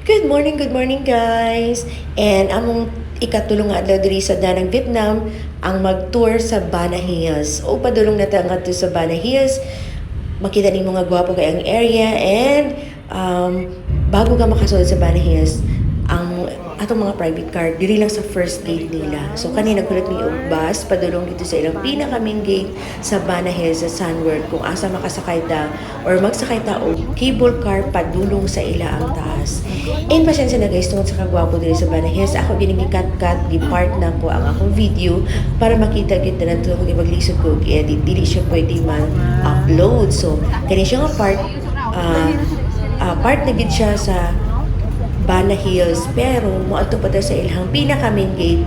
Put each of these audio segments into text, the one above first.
Good morning guys. And among ikatulong nga adlaw diri sa danang Vietnam ang mag-tour sa Bana Hills. O padulong na ta ngadto sa Bana Hills. Makita ni mga gwapo kay ang area and bago ka makasulod sa Bana Hills, ang atong mga private car diri lang sa first gate nila. So kanina nagkulat mi og bus padulong dito sa ilang pinaka main gate sa Bana Hills sa Sunworld kung asa makasakay ta or magsakay ta og cable car padulong sa ila ang taas. And pasensya na guys tungod sa kagwapo diri sa Bana Hills, ako ginigikat-kat gi-part na ko ang akong video para makita gid na to kung ibaglisod ko i-edit dili siya pwede man upload. So kani siya nga part na gid siya sa Bana Hills, pero moadto pa ta sa ilang pinaka main gate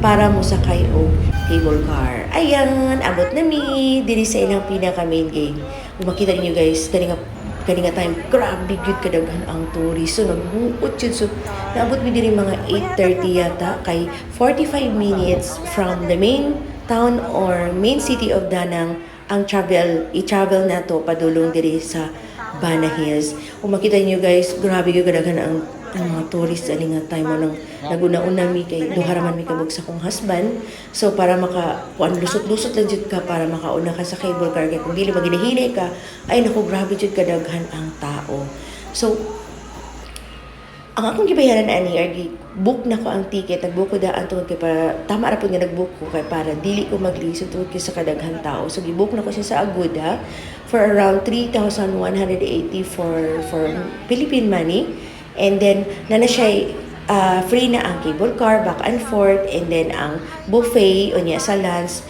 para mo sakay og cable car. Ayan, abot na mi diri sa ilang pinaka main gate. Kung makita niyo guys, kani nga time grabe gyud kadaghan ang tourist. So nagbuot yun. So naabot mi diri mga 8:30 yata kay 45 minutes from the main town or main city of Danang ang i-travel na to padulong diri sa Bana Hills. Kung makita niyo guys, grabe gyud kadaghan ang mga tourist ani nga time mo nang naguna-una mi kay duharaman mi kabog sa kong husband. So para lusot-lusot lang jud ka para makauna ka sa cable car kay kung dili maginahili ka ay naku grabe jud kadaghan ang tao. So ang akong gibayaran ani book na ko ang ticket, nagbook ko daan tungod kay para tama ra pud nga nagbook ko kay para dili ko maglisod tungod kay sa kadaghan tao. So gibook na ko siya sa Agoda for around 3,180 for Philippine money. And then, na siya free na ang cable car, back and forth, and then ang buffet, o niya sa lunch,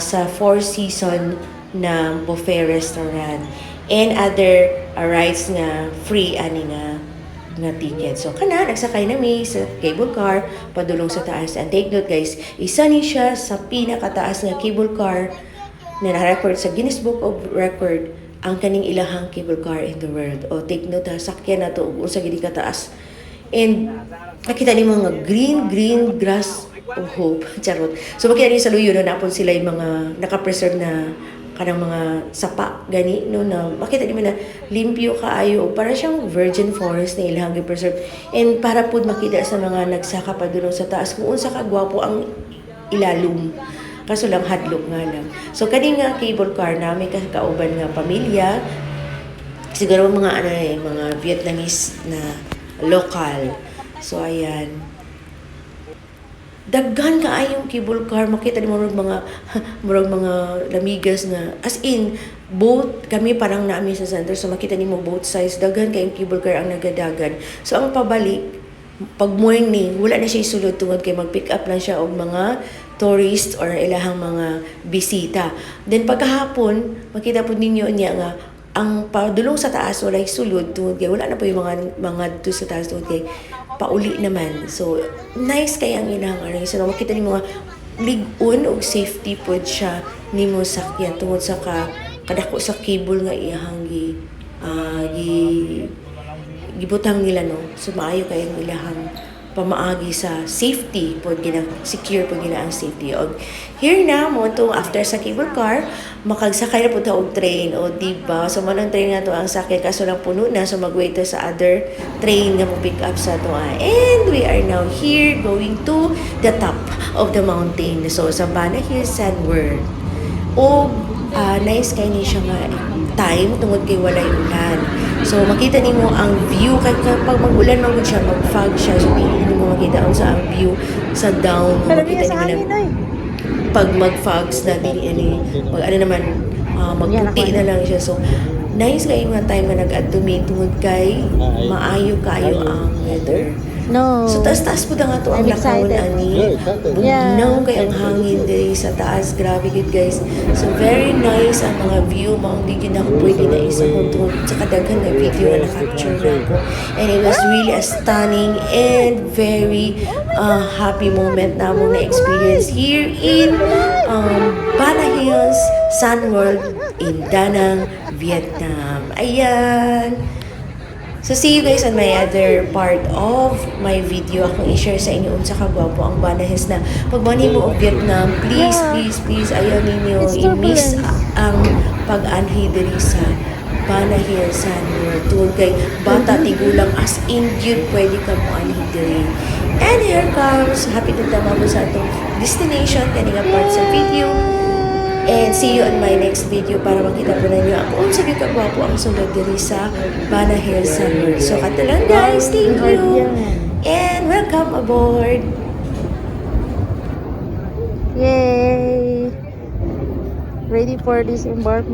sa Four Seasons na buffet restaurant. And other rides na free, ani nga ticket. So, nagsakay na mi sa cable car, padulong sa taas. And take note guys, isa ni siya sa pinakataas nga cable car na na-record sa Guinness Book of Record ang kaning ilahang cable car in the world. O take note ha, sakyan na to unsa gid kataas. And nakita ni mga green grass of hope. Charot. So makita ni sa luyo na napon sila yung mga naka-preserve na kanang mga sapa gani no na makita ni na limpyo kaayo para siyang virgin forest na ilahang gi-preserve. And para pud makita sa mga nagsaka padulong sa taas kung unsa ka gwapo ang ilalom. Kaso lang hadlok nga lang. So kani nga cable car na may kauban nga pamilya. Siguro mga mga Vietnamese na local. So ayan. Daghan kaayong cable car, makita ni murag mga lamigas nga as in boat kami parang naami sa center, so makita ni mo both sides daghan kayong cable car ang nagadagan. So ang pabalik pag morning wala na siya sulod tungod kay mag-pick up lang siya og mga tourist or ilahang mga bisita. Then pagkahapon, makita po ninyo niya nga ang padulong sa taas walay sulod tungod kay wala na po yung mga dito sa taas tungod kay pauli naman. So nice kay ang ilang so makita nimo nga lig-on og safety pod siya nimo sakyan tungod sa kadako sa cable nga iyahang gibutang nila no. So maayo kay ang ilahang pamaagi sa safety pod secure pod gina ang safety. Og here na mo to after sa cable car makagsakay na pud ta og train o diba. So manang train nga to ang sakyan kaso lang puno na, so magwait sa other train nga mo pick up sa to. And we are now here going to the top of the mountain. So sa Bana Hills Sunworld. O nice kay ni siya nga time tungod kay walay ulan. So makita nimo ang view kay kapag mag-ulan man siya, mag-fog siya, so hindi mo makita sa ang view sa down. Makita nimo na pag mag-fogs na dili magputi na lang siya. So nice kay nga time nga nag-adto tungod kay maayo kayo ang weather. No. So taas-taas po nga to ang lakawon ani. Bugnaw kay ang hangin diri sa taas. Grabe gid guys. So very nice ang mga view. Mga di gid ako pwede na isa kung tungod sa kadaghan na video na na-capture ko. And it was really a stunning and very happy moment na mo na-experience here in Bana Hills Sunworld in Danang, Vietnam. Ayan. So see you guys on my other part of my video. Akong i-share sa inyo unsa ka gwapo ang Bana Hills na pagmani mo og Vietnam. Please ayaw ninyo i-miss ang pag-anhi diri sa Bana Hill Summer tour kay bata tigulang as in yun pwede ka mo diri. And here comes happy na tama mo sa atong destination kaninga part sa video. And see you on my next video para makita po ninyo ang kung sabi ka gwapo ang sulod diri sa Bana Hill Summer. So kato lang guys, thank you and welcome aboard. Yay! Ready for disembarkment.